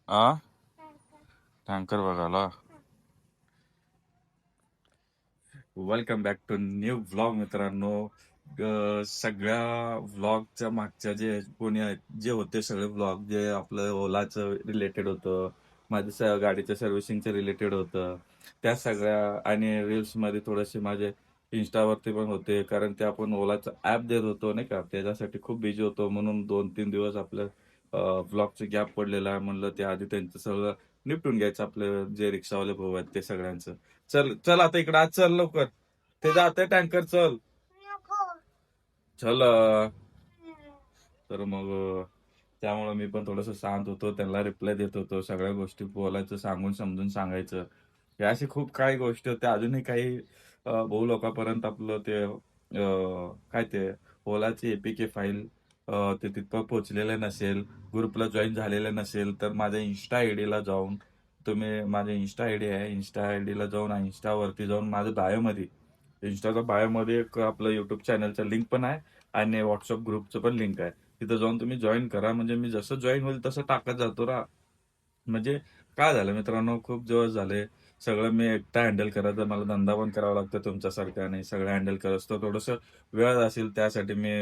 आ tanker बघायला. Welcome back to new vlog मित्रांनो. सगळ्या व्लॉगच्या मागच्या जे कोणी जे होते सगळे व्लॉग जे आपलं ओलाचं रिलेटेड होतं, माझ्या गाडीच्या सर्व्हिसिंगचं रिलेटेड होतं, त्या सगळ्या आणि रील्समध्ये थोडेसे माझे इंस्टावरती पण होते, कारण ते आपण ओलाचं ॲप देत होतो नाही का, त्याच्यासाठी खूप बिझी होतो म्हणून 2-3 दिवस आपलं व्लॉगचं गॅप पडलेला आहे. म्हणलं ते आधी त्यांचं सगळं निपटून घ्यायचं, आपलं जे रिक्षावाले भाऊ आहेत ते सगळ्यांचं. चल चल आता इकडे आज चल लवकर, ते जाते टँकर, चल चल. तर मग त्यामुळे मी पण थोडंसं शांत होतो, त्यांना रिप्लाय देत होतो, सगळ्या गोष्टी बोलायचं, सांगून समजून सांगायचं. हे अशी खूप काही गोष्टी होत्या, अजूनही काही बहु लोकांपर्यंत आपलं ते काय ते ओलाची एपीके फाईल ते तिथं पोहोचलेलं नसेल, ग्रुपला जॉईन झालेलं नसेल, तर माझ्या इन्स्टा आयडीला जाऊन तुम्ही, माझे इन्स्टा आयडी आहे, इन्स्टा आयडीला जाऊन इन्स्टावरती जाऊन माझ्या बायोमध्ये, इन्स्टाच्या बायोमध्ये एक आपलं युट्यूब चॅनलचं लिंक पण आहे आणि व्हॉट्सअप ग्रुपचं पण लिंक आहे. तिथं जाऊन तुम्ही जॉईन करा. म्हणजे मी जसं जॉईन होईल तसं टाकत जातो रा. म्हणजे काय झालं मित्रांनो, खूप दिवस झाले सगळं मी एकटा हँडल करायचं, मला धंदा पण करावा लागतो तुमच्यासारखा, नाही सगळं हँडल करत असतो. थोडंसं वेळ असेल त्यासाठी मी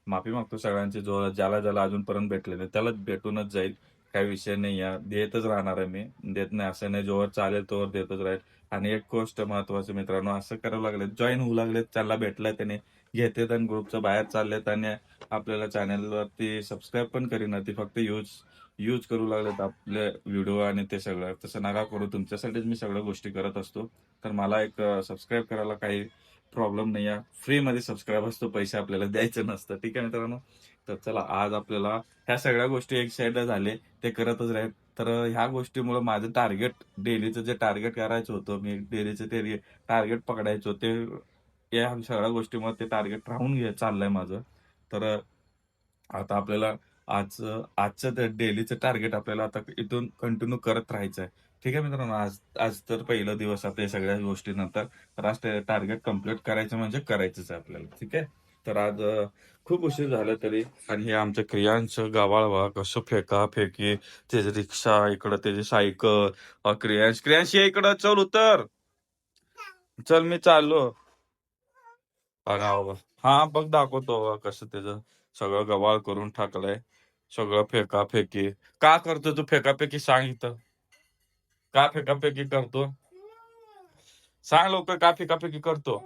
माफी मागतो सगळ्यांची, जो ज्याला ज्याला अजूनपर्यंत भेटले नाही त्यालाच भेटूनच जाईल. काही विषय नाही, या देतच राहणार आहे मी, देत नाही असं नाही, जोवर चालेल तोवर देतच राहील. आणि एक गोष्ट महत्वाची मित्रांनो, असं करावं लागले, जॉईन होऊ लागले, त्याला भेटलाय त्याने घेतेत आणि ग्रुपच्या बाहेर चाललेत आणि आपल्याला चॅनलवरती सबस्क्राईब पण करीना, ती फक्त यूज यूज करू लागलेत आपले व्हिडिओ आणि ते सगळं. तसं नका करू, तुमच्यासाठीच मी सगळ्या गोष्टी करत असतो. तर मला एक सबस्क्राईब करायला काही प्रॉब्लेम नाही आहे. फ्रीमध्ये सबस्क्राईब असतो, पैसे आपल्याला द्यायचं नसतं. ठीक आहे मित्रांनो. तर चला, आज आपल्याला ह्या सगळ्या गोष्टी एक साईड झाले, ते करतच राहील. तर ह्या गोष्टीमुळे माझं टार्गेट, डेलीचं जे टार्गेट करायचं होतं, मी डेलीचं ते टार्गेट पकडायचं ते, या सगळ्या गोष्टीमुळे ते टार्गेट राहून चाललंय माझं. तर आता आपल्याला आजचं ते डेलीचं टार्गेट आपल्याला आता इथून कंटिन्यू करत राहायचं आहे. ठीक आहे मित्रांनो. आज आज तर पहिला दिवस आता या सगळ्या गोष्टीनंतर, तर आज ते टार्गेट कम्प्लीट करायचं म्हणजे करायचंच आहे आपल्याला. ठीक आहे. तर आज खूप उशीर झाला तरी, आणि हे आमच्या क्रियांचं गावाळ बघा कसं फेकी, त्याची रिक्षा इकडं, त्याची सायकल. क्रियांश ये इकडं, चल उतर, चल मी चाललो. बघा बाबा, हा बघ दाखवतो बघा कसं त्याचं सगळं गवाळ करून टाकलंय, सगळं फेकाफेकी. का करतो तू फेकाफेकी, सांग इथं, का फेकाफेकी करतो, सांग लवकर, का फेकाफेकी करतो.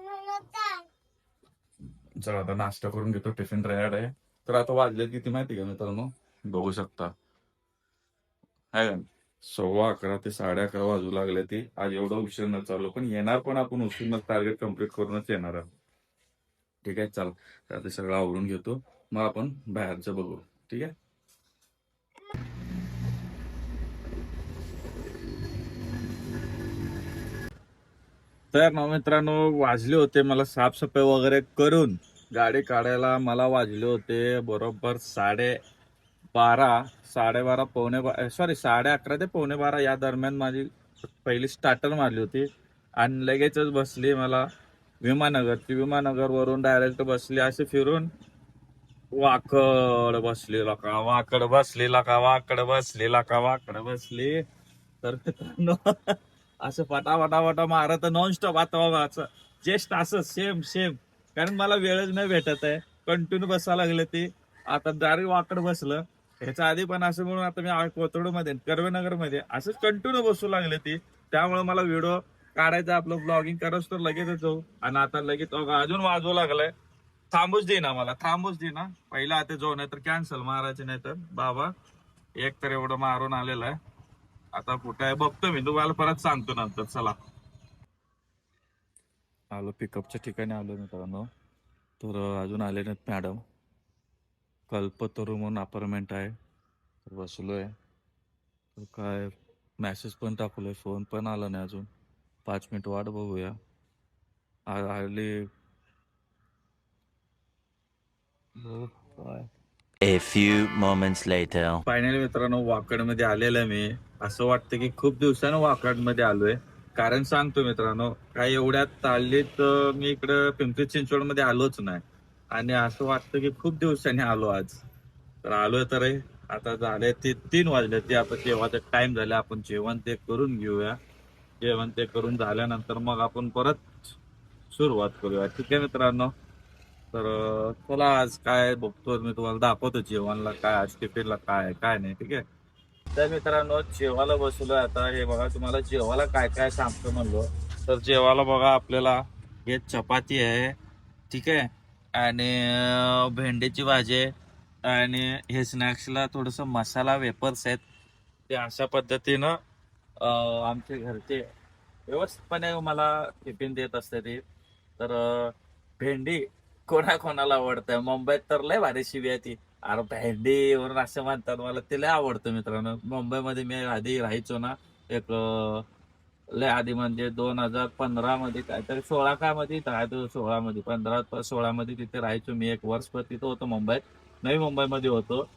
चला आता नाश्ता करून घेतो, टिफिन तयार आहे. तर आता वाजले किती माहिती का मित्रांनो, बघू शकता आहे का, 11:15 ते 11:30 वाजू लागले. ती आज एवढं उशीर न चालू, पण येणार पण आपण उशीर टार्गेट कम्प्लीट करूनच येणार आहोत. ठीक आहे, चला तर ते सगळं आवरून घेतो, मग आपण बाहेरचं बघू. ठीक आहे. तर ना मित्रांनो, वाजले होते मला साफसफाई वगैरे करून गाडी काढायला, मला वाजले होते बरोबर 12:30, 12:30 सॉरी 11:30 ते 11:45 या दरम्यान माझी पहिली स्टार्टर मारली होती. आणि लगेचच बसली मला विमाननगरवरून डायरेक्ट बसली असे फिरून वाकड बसली. तर मित्रांनो, असं फटाफटा मारत नॉनस्टॉप, आता बाबा असं जस्ट असं सेम सेम, कारण मला वेळच नाही भेटत आहे, कंटिन्यू बसायला लागले ती. आता डायरेक्ट वाकड बसलं. ह्याच्या आधी पण असं म्हणून आता मी कोथरूडमध्ये, कर्वेनगरमध्ये असंच कंटिन्यू बसू लागले ती. त्यामुळे मला व्हिडिओ काढायचा, आपलं ब्लॉगिंग करायचं तर लगेचच जाऊ. आणि आता लगेच अजून वाजवू लागलाय, थांबूच दे ना मला, थांबूच दे ना. पहिला आता जाऊ, नाही तर कॅन्सल मारायचे, नाही तर बाबा एक तर एवढं मारून आलेलं आहे. आता कुठं आहे बघतो मी, तुम्हाला परत सांगतो नंतर. चला, आलो पिकअपच्या ठिकाणी आलो मित्रांनो. तर अजून आले नाहीत मॅडम. कल्पतरू म्हणून अपार्टमेंट आहे, तर बसलोय. तर काय मेसेज पण टाकलोय, फोन पण आला नाही अजून. 5 मिनिट वाट बघूया. आली. काय A few moments later. Finally मित्रांनो, वाकडमध्ये आलेलं आहे मी. असं वाटतं की खूप दिवसानं वाकडमध्ये आलोय. कारण सांगतो मित्रांनो, काय एवढ्यात तालीत मी इकडं पिंपरी चिंचवडमध्ये आलोच नाही. आणि असं वाटतं की खूप दिवसांनी आलो आज. तर आलोय तर आता झाले ते 3 वाजले, ते आता जेवायचा टाइम झाला. आपण जेवण ते करून घेऊया. जेवण ते करून झाल्यानंतर मग आपण परत सुरुवात करूया. ठीक आहे मित्रांनो. तर चला आज काय बघतो मी, तुम्हाला दाखवतो जेवणला काय आज टिफिनला काय आहे, काय नाही. ठीक आहे. तर मित्रांनो जेवायला बसलोय आता. हे बघा तुम्हाला जेवायला काय काय सांगतो म्हणलो. तर जेवायला बघा आपल्याला हे चपाती आहे. ठीक आहे. आणि भेंडीची भाजी आहे. आणि हे स्नॅक्सला थोडस मसाला वेपर्स आहेत. ते अशा पद्धतीनं आमचे घरचे व्यवस्थितपणे मला टिफिन देत असते ते. तर भेंडी कोणाकोणाला आवडतं, मुंबईत तर लय भारी शिवी आहे ती. अरे भेंडी वरून असं म्हणतात, मला ते लय आवडतं मित्रांनो. मुंबईमध्ये मी आधी राहायचो ना, एक लय आधी म्हणजे 2015 मध्ये काहीतरी 16 काय मध्ये राहायचो, 16 मध्ये 15-16 मध्ये तिथे राहायचो मी 1 वर्ष. पण तिथं होतो मुंबईत, नवी मुंबईमध्ये होतो,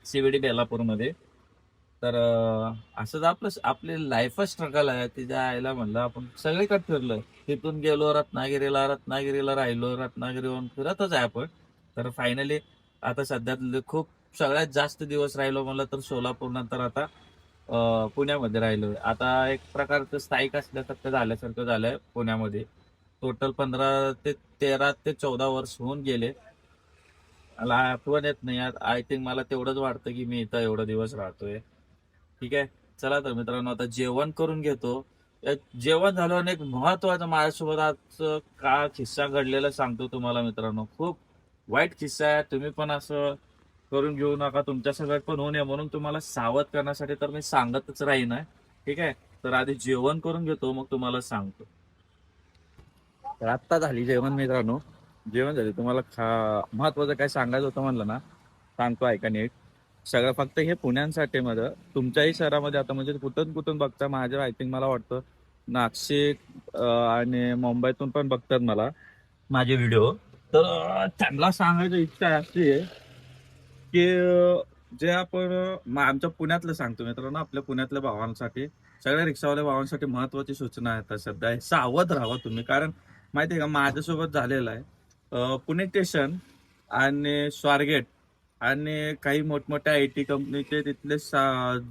सीबीडी बेलापूरमध्ये. तर असंच आपली लाईफच स्ट्रगल आहे. तिच्या आईला म्हणलं आपण सगळीकडे फिरलोय. तिथून गेलो रत्नागिरीला राहिलो, रत्नागिरीवरून फिरतच आहे आपण. तर फायनली आता सध्या खूप सगळ्यात जास्त दिवस राहिलो म्हणलं तर सोलापूर, नंतर आता पुण्यामध्ये राहिलोय. आता एक प्रकारचं स्थायिक असल्यासारखं झाल्यासारखं झालंय पुण्यामध्ये. टोटल 13 ते 14 वर्ष होऊन गेले. मला आठवण येत नाही. आय थिंक मला तेवढंच वाटतं की मी इथं एवढा दिवस राहतोय. ठीक आहे. चला तर मित्रांनो आता जेवण करून घेतो. जेवण झाल्यावर एक महत्वाचा माझ्यासोबत आज का किस्सा घडलेला सांगतो तुम्हाला मित्रांनो. खूप वाईट किस्सा आहे. तुम्ही पण असं करून घेऊ नका, तुमच्या सगळ्यात पण होऊ नये म्हणून तुम्हाला सावध करण्यासाठी तर मी सांगतच राहीन आहे. ठीक आहे. तर आधी जेवण करून घेतो मग तुम्हाला सांगतो. तर आत्ता झाली जेवण मित्रांनो. जेवण झाले. तुम्हाला महत्वाचं काय सांगायचं होतं म्हणलं ना, सांगतो ऐका नीट. सगळं फक्त हे पुण्यासाठी मध्ये, तुमच्याही शहरामध्ये आता म्हणजे कुठून कुठून बघता माझ्या, आय थिंक मला वाटतं नाशिक आणि मुंबईतून पण बघतात मला माझे व्हिडिओ. तर त्यांना सांगायची इच्छा अशी आहे की जे आपण आमच्या पुण्यातलं सांगतो मित्रांनो, आपल्या पुण्यातल्या भावांसाठी, सगळ्या रिक्षावाल्या भावांसाठी महत्वाची सूचना आहे सध्या. सावध राहा तुम्ही. कारण माहितीये का माझ्यासोबत झालेलं आहे. पुणे स्टेशन आणि स्वारगेट आणि काही मोठमोठ्या IT कंपनीचे तिथले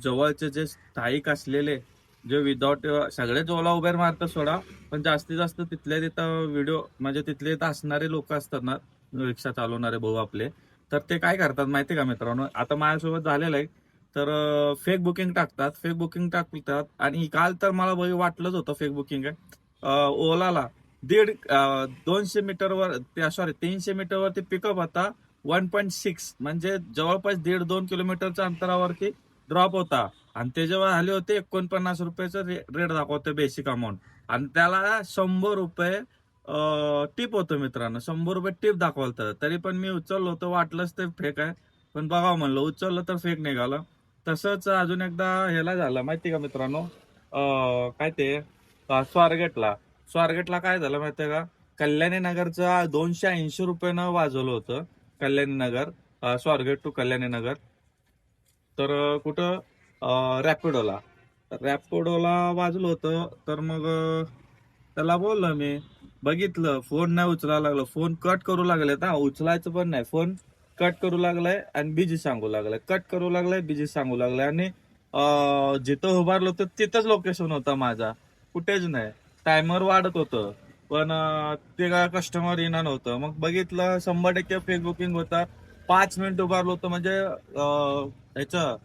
जवळचे जे स्थायिक असलेले, जे विदाउट सगळेच ओला उबेर मारतात सोडा, पण जास्तीत जास्त तिथल्या तिथं व्हिडिओ म्हणजे तिथले इथं असणारे लोक असतात ना, रिक्षा चालवणारे भाऊ आपले. तर ते काय करतात माहितीये का मित्रांनो, आता माझ्यासोबत झालेलं आहे. तर फेक बुकिंग टाकतात. आणि काल तर मला वाटलंच होतं फेक बुकिंग आहे. ओलाला 200 मीटरवर, सॉरी 300 मीटरवरती पिकअप होता. 1.6 म्हणजे जवळपास 1.5-2 किलोमीटरच्या अंतरावरती ड्रॉप होता. आणि ते जेव्हा आले होते 49 रुपयाचं रेट दाखवते बेसिक अमाऊंट. आणि त्याला 100 रुपये टिप होतं मित्रांनो. 100 रुपये टिप दाखवलं. तरी पण मी उचललो होतं, वाटलंच ते फेक आहे. पण बघावं म्हणलं, उचललं तर फेक निघालं. तसंच अजून एकदा ह्याला झालं माहिती का मित्रांनो, काय ते स्वारगेटला काय झालं माहितीये का, कल्याणी नगरचा 280 रुपयानं वाजवलं होतं. कल्याणी नगर, स्वारगेट टू कल्याणी नगर. तर कुठं रॅपिडोला वाजलं होतं. तर मग त्याला बोललो मी, बघितलं फोन नाही उचलायला लागलं, फोन कट करू लागले. उचलायचं पण नाही, फोन कट करू लागलाय आणि बिझी सांगू लागलाय, कट करू लागलाय, बिझी सांगू लागलाय. आणि जिथं उभारलो होतं तिथंच लोकेशन होता माझा, कुठेच नाही. टायमर वाढत होतं पण ते काय कस्टमर येणार नव्हतं. मग बघितलं 100% फेक बुकिंग होता. 5 मिनिट उभारलो होतं म्हणजे ह्याचं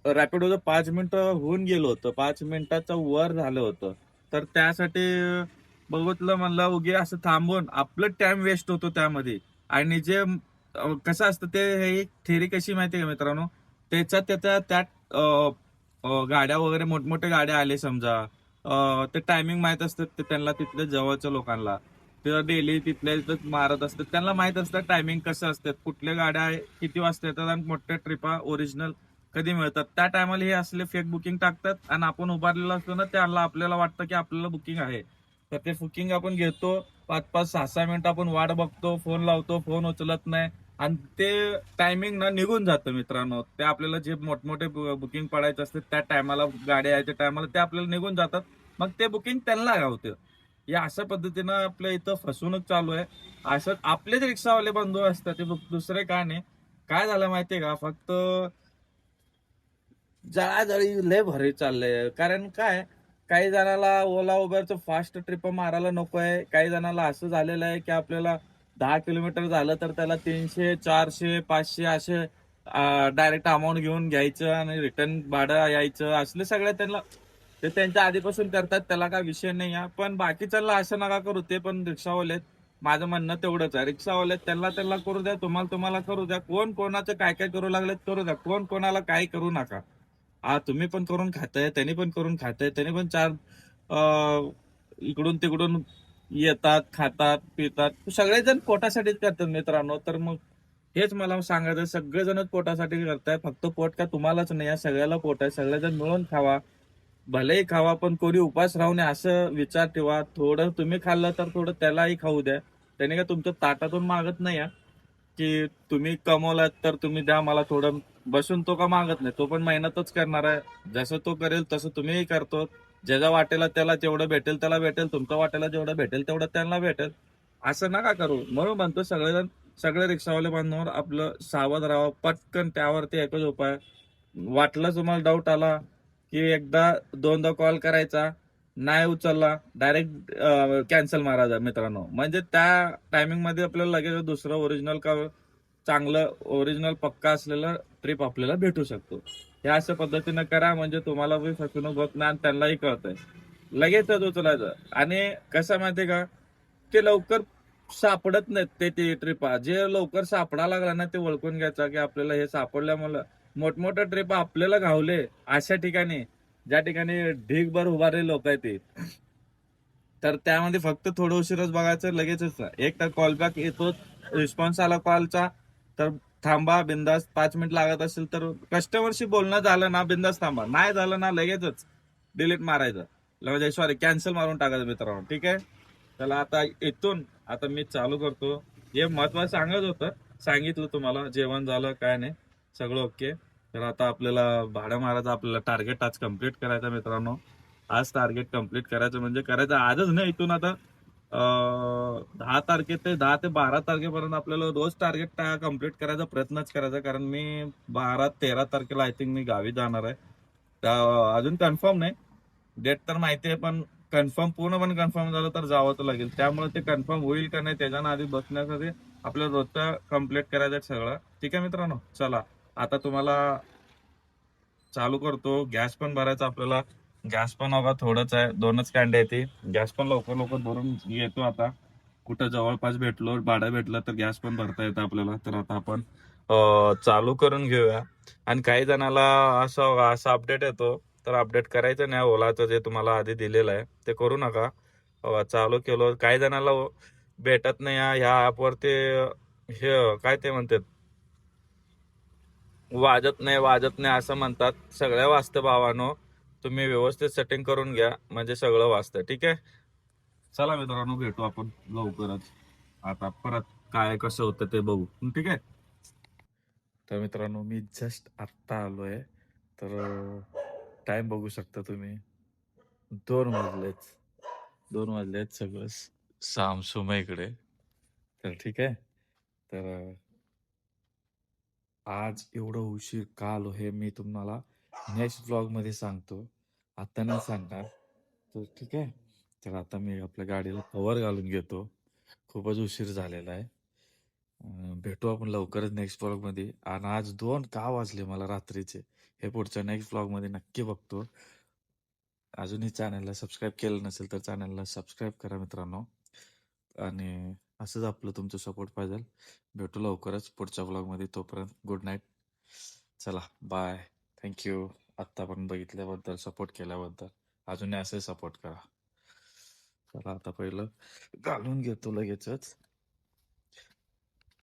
रॅपिडोचं 5 मिनिटं होऊन गेलं होतं, 5 मिनिटाचं वर झालं होतं. तर त्यासाठी बघितलं म्हणलं उगी असं थांबून आपलं टाइम वेस्ट होतो त्यामध्ये. आणि जे कसं असतं ते, हे एक थेरी कशी माहिती का मित्रांनो, त्यात गाड्या वगैरे मोठमोठ्या गाड्या आले समजा, ते टायमिंग माहित असतं ते त्यांना, तिथल्या जवळच्या लोकांना. ते डेली तिथल्या तिथं मारत असतात, त्यांना माहित असतं टायमिंग कसं असतात, कुठल्या गाड्या किती वाजता येतात आणि मोठ्या ट्रिपा ओरिजिनल कधी मिळतात. त्या टायमाला हे असले फेक बुकिंग टाकतात आणि आपण उभारलेला असतो ना, त्याला आपल्याला वाटतं की आपल्याला बुकिंग आहे. तर ते बुकिंग आपण घेतो, 5-5, 6-6 मिनिटं आपण वाट बघतो, फोन लावतो, फोन उचलत नाही. आणि ते टायमिंग ना निघून जातं मित्रांनो. ते आपल्याला जे मोठमोठे बुकिंग पडायचे असते त्या टायमाला, गाड्या यायच्या टायमाला ते आपल्याला निघून जातात. मग ते बुकिंग त्यांना गावतं. या अशा पद्धतीनं आपल्या इथं फसवणूक चालू आहे. असं आपलेच रिक्षावाले बंधू असतात, ते दुसरे काय नाही. काय झालं माहितीये का, फक्त जळाजळी लय भारी चाललंय. कारण काय, काही जणाला ओला उबरचं फास्ट ट्रिप मारायला नकोय, काही जणाला असं झालेलं आहे की आपल्याला 10 किलोमीटर झालं तर त्याला 300 400 500 असे डायरेक्ट अमाऊंट घेऊन घ्यायचं आणि रिटर्न भाडं यायचं, असले सगळे त्यांना ते त्यांच्या आधीपासून करतात, त्याला काय विषय नाही आहे. पण बाकीच्यांना असं नका करू, ते पण रिक्षावाले आहेत. माझं म्हणणं तेवढंच आहे, रिक्षावाले त्यांना त्यांना करू द्या, तुम्हाला तुम्हाला करू द्या. कोण कोणाचं काय काय करू लागलेत करू द्या, कोण कोणाला काय करू नका. तुम्ही पण करून खाताय, त्यांनी पण करून खाताय, त्यांनी पण चार इकडून तिकडून येतात, खातात, पितात. सगळेजण पोटासाठीच करतात मित्रांनो. तर मग हेच मला सांगायचं, सगळेजणच पोटासाठी करताय. फक्त पोट का तुम्हालाच नाही, या सगळ्याला पोट आहे. सगळेजण मिळून खावा, भलेही खावा, पण कोणी उपास राहू नये असं विचार ठेवा. थोडं तुम्ही खाल्लं तर थोडं त्यालाही खाऊ द्या. त्याने का तुमच्या ताटातून मागत नाही की तुम्ही कमवलात तर तुम्ही द्या मला थोडं. बसून तो का मागत नाही, तो पण मेहनतच करणार आहे. जसं तो करेल तसं तुम्हीही करतो. ज्याच्या वाटेला त्याला जेवढं भेटेल त्याला भेटेल, तुमच्या वाटेला जेवढं भेटेल तेवढं त्यांना भेटेल. असं नका करू. म्हणून म्हणतो सगळेजण, सगळे रिक्षावाले बांधवांवर आपलं सावध राहावं. पटकन त्यावरती एकच उपाय, वाटलं तुम्हाला डाऊट आला की एकदा दोनदा कॉल करायचा, नाही उचलला डायरेक्ट कॅन्सल मारायचा मित्रांनो. म्हणजे त्या टायमिंग मध्ये आपल्याला लगेच दुसरं ओरिजिनल का चांगलं ओरिजिनल पक्का असलेलं ट्रिप आपल्याला भेटू शकतो. हे अशा पद्धतीनं करा, म्हणजे तुम्हाला बी फसवणूक होत नाही आणि त्यांनाही कळतंय. लगेचच उचलायचं. आणि कसं माहितीये का, ते लवकर सापडत नाहीत ते ट्रिप. जे लवकर सापडा लागला ना, ते ओळखून घ्यायचा की आपल्याला हे सापडल्यामुळे मोठमोठ्या ट्रिप आपल्याला घावले अशा ठिकाणी, ज्या ठिकाणी ढीगभर उभारलेले लोक आहेत ते. तर त्यामध्ये फक्त थोडं उशीरच बघायचं, लगेचच एक तर कॉल बॅक येतो, रिस्पॉन्स आला कॉलचा तर थांबा बिंदास. 5 मिनिट लागत असेल तर कस्टमरशी बोलणं झालं ना, बिंदास थांबा. नाही झालं ना, लगेचच डिलीट मारायचं, म्हणजे सॉरी कॅन्सल मारून टाकायचं मित्रांनो. ठीक आहे, चला आता इथून आता मी चालू करतो. हे महत्वाचं सांगत होतं, सांगितलं तुम्हाला, जेवण झालं काय नाही, सगळं ओके. तर आता आपल्याला भाडं मारायचं, आपल्याला टार्गेट आज कम्प्लीट करायचं मित्रांनो. आज टार्गेट कम्प्लीट करायचं म्हणजे करायचं आजच नाही, इथून आता 10 तारखे ते 10 ते 12 तारखेपर्यंत आपल्याला रोज टार्गेट कम्प्लीट करायचा प्रयत्नच करायचा. कारण मी 12-13 तारखेला आय थिंक मी गावी जाणार आहे. अजून कन्फर्म नाही, डेट तर माहिती आहे, पण कन्फर्म पूर्णपणे कन्फर्म झालं तर जावं तर लागेल. त्यामुळे ते कन्फर्म होईल का नाही त्याच्या आधी बसण्यासाठी आपल्याला रोजचं कम्प्लीट करायचं आहे सगळं. ठीक आहे मित्रांनो, चला आता तुम्हाला चालू करतो. गॅस पण भरायचा आपल्याला. गॅस पण बघा थोडंच आहे, 2च कॅन्डे येते. गॅस पण लवकर लवकर भरून येतो आता. कुठं जवळपास भेटलो, भाडं भेटलं तर गॅस पण भरता येतं आपल्याला. तर आता आपण चालू करून घेऊया. आणि काही जणाला असं असं अपडेट येतो, तर अपडेट करायचं नाही. ओलाचं जे तुम्हाला आधी दिलेलं आहे ते करू नका. चालू केलं, काही जणाला भेटत नाही ह्या ॲपवरती. हे काय ते म्हणतात, वाजत नाही असं म्हणतात. सगळ्या वाजतं भावानो, तुम्ही व्यवस्थित सेटिंग करून घ्या म्हणजे सगळं वाजतं. ठीक आहे, चला मित्रांनो भेटू आपण लवकरच. आता परत काय कसं होतं ते बघू. ठीक आहे, तर मित्रांनो मी जस्ट आत्ता आलोय. तर टाइम बघू शकता तुम्ही, 2 वाजलेत. 2 वाजलेत, सगळं सामसूम आहे इकडे. तर ठीक आहे, तर आज एवढं उशीर का आलो हे मी तुम्हाला नेक्स्ट ब्लॉग मध्ये सांगतो, आता नाही सांगणार. तर ठीक आहे, तर आता मी आपल्या गाडीला कव्हर घालून घेतो. खूपच उशीर झालेला आहे. भेटू आपण लवकरच नेक्स्ट ब्लॉग मध्ये. आणि आज 2 का वाजले मला रात्रीचे हे पुढच्या नेक्स्ट ब्लॉग मध्ये नक्की बघतो. अजूनही चॅनलला सबस्क्राईब केलं नसेल तर चॅनलला सबस्क्राईब करा मित्रांनो. आणि असंच आपलं तुमचं सपोर्ट पाहिजे. भेटू लवकरच पुढच्या ब्लॉगमध्ये. तोपर्यंत गुड नाईट. चला बाय. थँक्यू आत्तापर्यंत बघितल्याबद्दल, सपोर्ट केल्याबद्दल. अजूनही असे सपोर्ट करा. चला आता पहिलं घालून घेतो लगेचच.